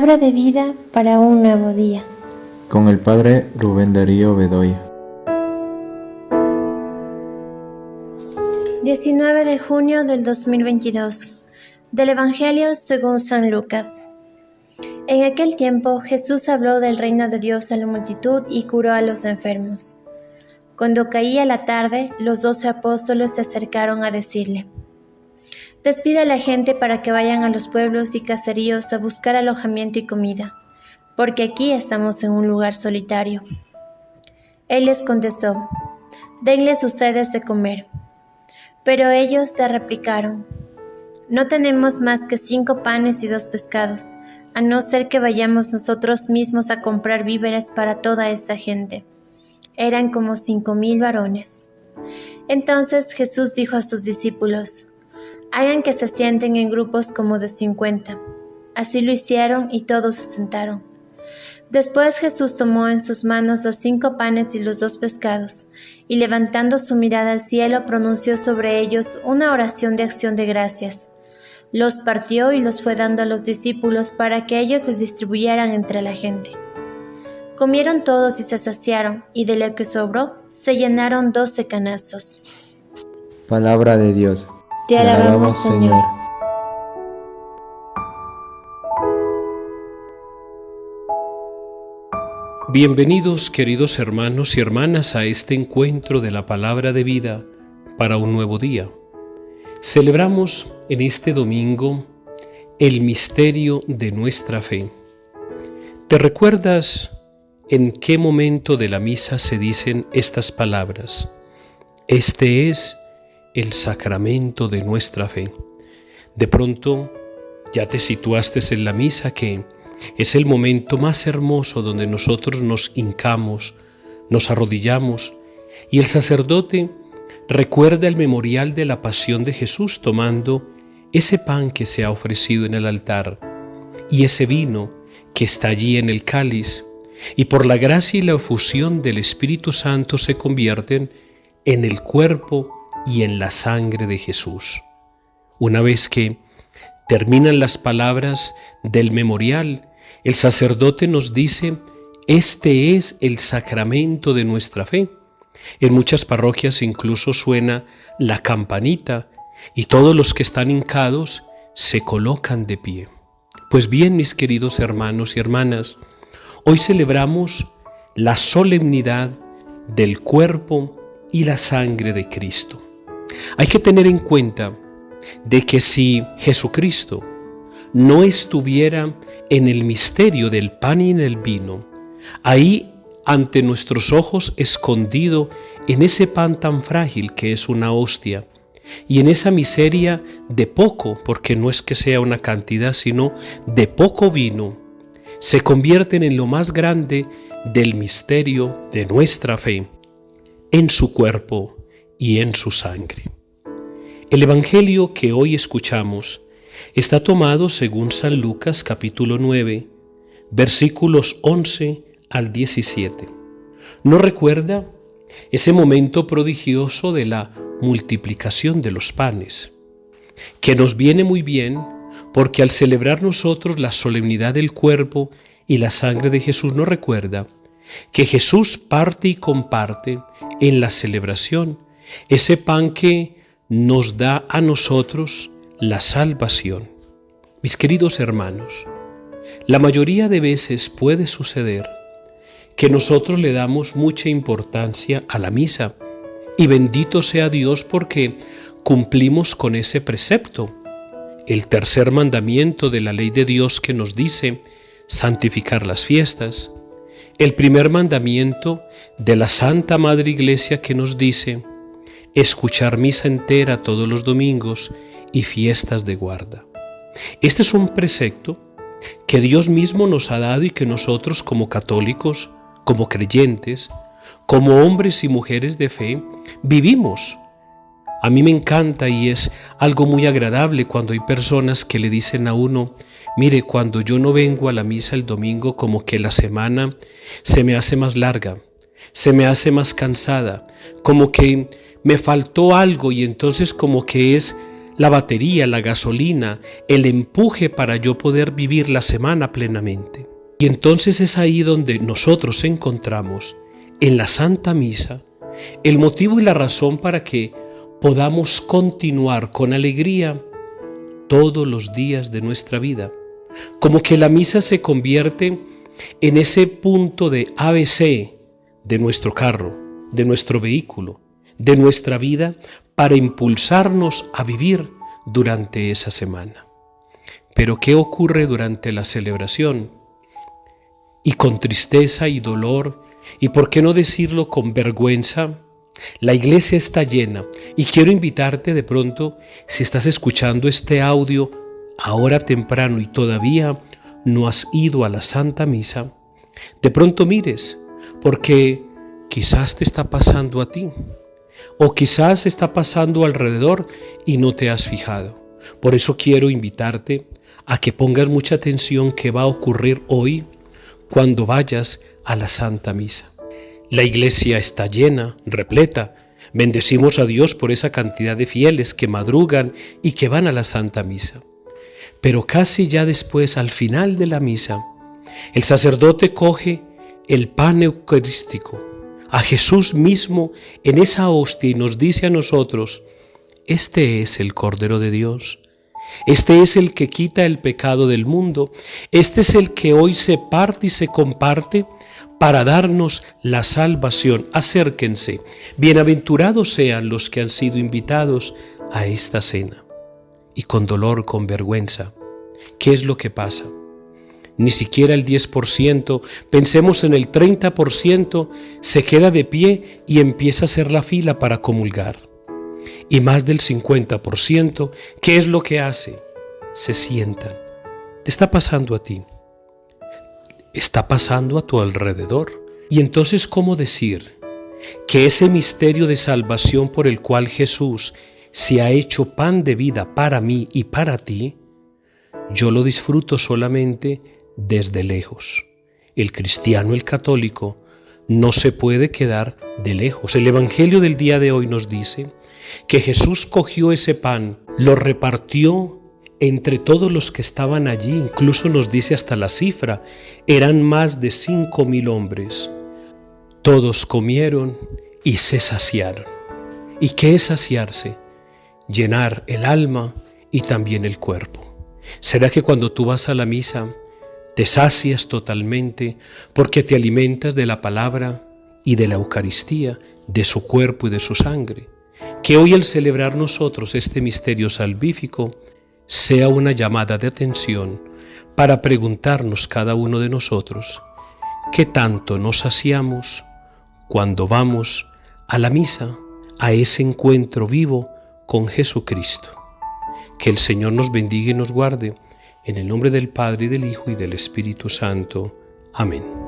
Palabra de vida para un nuevo día. Con el Padre Rubén Darío Bedoya. 19 de junio del 2022. Del Evangelio según San Lucas. En aquel tiempo Jesús habló del reino de Dios a la multitud y curó a los enfermos. Cuando caía la tarde, los 12 apóstoles se acercaron a decirle: «Despide a la gente para que vayan a los pueblos y caseríos a buscar alojamiento y comida, porque aquí estamos en un lugar solitario». Él les contestó: «Denles ustedes de comer». Pero ellos le replicaron: «No tenemos más que 5 panes y 2 pescados, a no ser que vayamos nosotros mismos a comprar víveres para toda esta gente». Eran como 5,000 varones. Entonces Jesús dijo a sus discípulos: «Hagan que se sienten en grupos como de 50». Así lo hicieron y todos se sentaron. Después Jesús tomó en sus manos los 5 panes y los 2 pescados, y levantando su mirada al cielo pronunció sobre ellos una oración de acción de gracias. Los partió y los fue dando a los discípulos para que ellos les distribuyeran entre la gente. Comieron todos y se saciaron, y de lo que sobró se llenaron 12 canastos. Palabra de Dios. Te alabamos, Señor. Bienvenidos, queridos hermanos y hermanas, a este encuentro de la palabra de vida para un nuevo día. Celebramos en este domingo el misterio de nuestra fe. ¿Te recuerdas en qué momento de la misa se dicen estas palabras? Este es el sacramento de nuestra fe. De pronto ya te situaste en la misa, que es el momento más hermoso donde nosotros nos hincamos, nos arrodillamos, y el sacerdote recuerda el memorial de la pasión de Jesús tomando ese pan que se ha ofrecido en el altar y ese vino que está allí en el cáliz, y por la gracia y la efusión del Espíritu Santo se convierten en el cuerpo y en la sangre de Jesús. Una vez que terminan las palabras del memorial, el sacerdote nos dice: este es el sacramento de nuestra fe. En muchas parroquias incluso suena la campanita y todos los que están hincados se colocan de pie. Pues bien, mis queridos hermanos y hermanas, hoy celebramos la solemnidad del cuerpo y la sangre de Cristo. Hay que tener en cuenta de que si Jesucristo no estuviera en el misterio del pan y en el vino, ahí ante nuestros ojos escondido en ese pan tan frágil que es una hostia, y en esa miseria de poco, porque no es que sea una cantidad, sino de poco vino, se convierten en lo más grande del misterio de nuestra fe, en su cuerpo y en su sangre. El Evangelio que hoy escuchamos está tomado según San Lucas capítulo 9, versículos 11 al 17. ¿No recuerda ese momento prodigioso de la multiplicación de los panes? Que nos viene muy bien porque al celebrar nosotros la solemnidad del cuerpo y la sangre de Jesús nos recuerda que Jesús parte y comparte en la celebración ese pan que nos da a nosotros la salvación. Mis queridos hermanos, la mayoría de veces puede suceder que nosotros le damos mucha importancia a la misa, y bendito sea Dios porque cumplimos con ese precepto, el tercer mandamiento de la ley de Dios que nos dice santificar las fiestas, el primer mandamiento de la Santa Madre Iglesia que nos dice escuchar misa entera todos los domingos y fiestas de guarda. Este es un precepto que Dios mismo nos ha dado y que nosotros como católicos, como creyentes, como hombres y mujeres de fe, vivimos. A mí me encanta y es algo muy agradable cuando hay personas que le dicen a uno: mire, cuando yo no vengo a la misa el domingo, como que la semana se me hace más larga, se me hace más cansada, como que me faltó algo, y entonces como que es la batería, la gasolina, el empuje para yo poder vivir la semana plenamente. Y entonces es ahí donde nosotros encontramos en la Santa Misa el motivo y la razón para que podamos continuar con alegría todos los días de nuestra vida. Como que la misa se convierte en ese punto de ABC de nuestro carro, de nuestro vehículo, de nuestra vida, para impulsarnos a vivir durante esa semana. Pero ¿qué ocurre durante la celebración? Y con tristeza y dolor, y por qué no decirlo con vergüenza, la iglesia está llena. Y quiero invitarte de pronto, si estás escuchando este audio ahora temprano y todavía no has ido a la Santa Misa, de pronto mires, porque quizás te está pasando a ti, o quizás está pasando alrededor y no te has fijado. Por eso quiero invitarte a que pongas mucha atención qué va a ocurrir hoy cuando vayas a la Santa Misa. La iglesia está llena, repleta. Bendecimos a Dios por esa cantidad de fieles que madrugan y que van a la Santa Misa. Pero casi ya después, al final de la misa, el sacerdote coge el pan eucarístico, a Jesús mismo en esa hostia, y nos dice a nosotros: este es el Cordero de Dios, este es el que quita el pecado del mundo, este es el que hoy se parte y se comparte para darnos la salvación. Acérquense, bienaventurados sean los que han sido invitados a esta cena. Y con dolor, con vergüenza, ¿qué es lo que pasa? Ni siquiera el 10%, pensemos en el 30%, se queda de pie y empieza a hacer la fila para comulgar. Y más del 50%, ¿qué es lo que hace? Se sientan. Te está pasando a ti. Está pasando a tu alrededor. Y entonces, ¿cómo decir que ese misterio de salvación por el cual Jesús se ha hecho pan de vida para mí y para ti, yo lo disfruto solamente desde lejos? El cristiano, el católico, no se puede quedar de lejos. El Evangelio del día de hoy nos dice que Jesús cogió ese pan, lo repartió entre todos los que estaban allí, incluso nos dice hasta la cifra, eran más de 5,000 hombres. Todos comieron y se saciaron. ¿Y qué es saciarse? Llenar el alma y también el cuerpo. ¿Será que cuando tú vas a la misa te sacias totalmente porque te alimentas de la palabra y de la Eucaristía, de su cuerpo y de su sangre? Que hoy, al celebrar nosotros este misterio salvífico, sea una llamada de atención para preguntarnos cada uno de nosotros: ¿qué tanto nos saciamos cuando vamos a la misa, a ese encuentro vivo con Jesucristo? Que el Señor nos bendiga y nos guarde, en el nombre del Padre, y del Hijo, y del Espíritu Santo. Amén.